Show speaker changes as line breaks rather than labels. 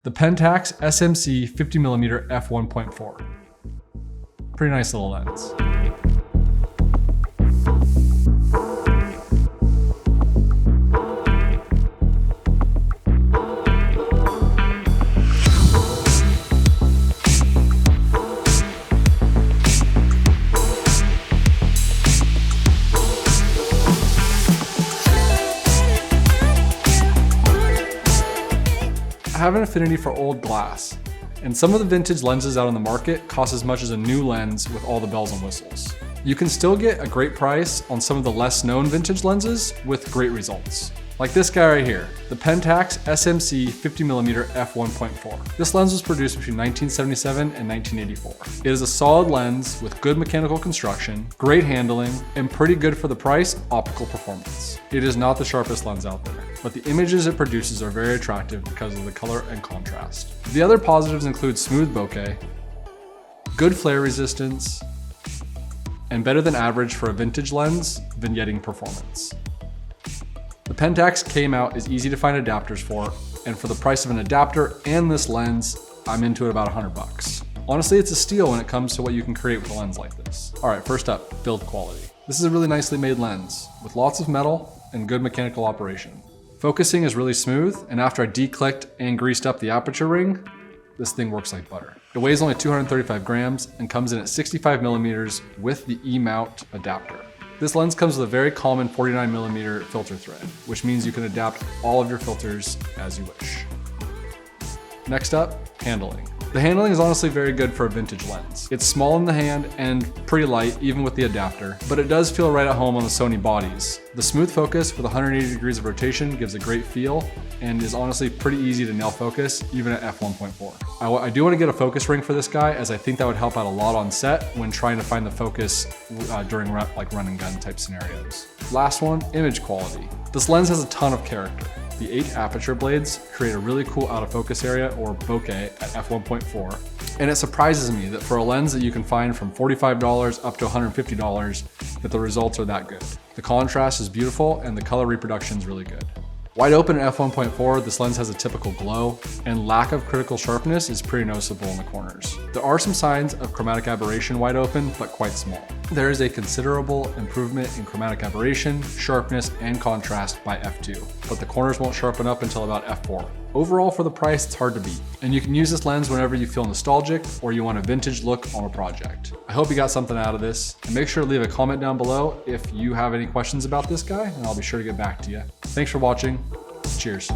The Pentax SMC 50mm f1.4. Pretty nice little lens. I have an affinity for old glass, and some of the vintage lenses out on the market cost as much as a new lens with all the bells and whistles. You can still get a great price on some of the less known vintage lenses with great results. Like this guy right here, the Pentax SMC 50mm f1.4. This lens was produced between 1977 and 1984. It is a solid lens with good mechanical construction, great handling, and pretty good for the price optical performance. It is not the sharpest lens out there, but the images it produces are very attractive because of the color and contrast. The other positives include smooth bokeh, good flare resistance, and better than average for a vintage lens vignetting performance. The Pentax K-mount is easy to find adapters for, and for the price of an adapter and this lens, I'm into it about 100 bucks. Honestly, it's a steal when it comes to what you can create with a lens like this. All right, first up, build quality. This is a really nicely made lens with lots of metal and good mechanical operation. Focusing is really smooth, and after I declicked and greased up the aperture ring, this thing works like butter. It weighs only 235 grams and comes in at 65mm with the E-mount adapter. This lens comes with a very common 49mm filter thread, which means you can adapt all of your filters as you wish. Next up, handling. The handling is honestly very good for a vintage lens. It's small in the hand and pretty light even with the adapter, but it does feel right at home on the Sony bodies. The smooth focus with 180 degrees of rotation gives a great feel and is honestly pretty easy to nail focus even at f1.4. I do want to get a focus ring for this guy, as I think that would help out a lot on set when trying to find the focus during like run and gun type scenarios. Last one, image quality. This lens has a ton of character. The 8 aperture blades create a really cool out of focus area, or bokeh, at f1.4. And it surprises me that for a lens that you can find from $45 up to $150, that the results are that good. The contrast is beautiful and the color reproduction is really good. Wide open at f1.4, this lens has a typical glow, and lack of critical sharpness is pretty noticeable in the corners. There are some signs of chromatic aberration wide open, but quite small. There is a considerable improvement in chromatic aberration, sharpness, and contrast by f2, but the corners won't sharpen up until about f4. Overall, for the price, it's hard to beat. And you can use this lens whenever you feel nostalgic or you want a vintage look on a project. I hope you got something out of this, and make sure to leave a comment down below if you have any questions about this guy, and I'll be sure to get back to you. Thanks for watching. Cheers.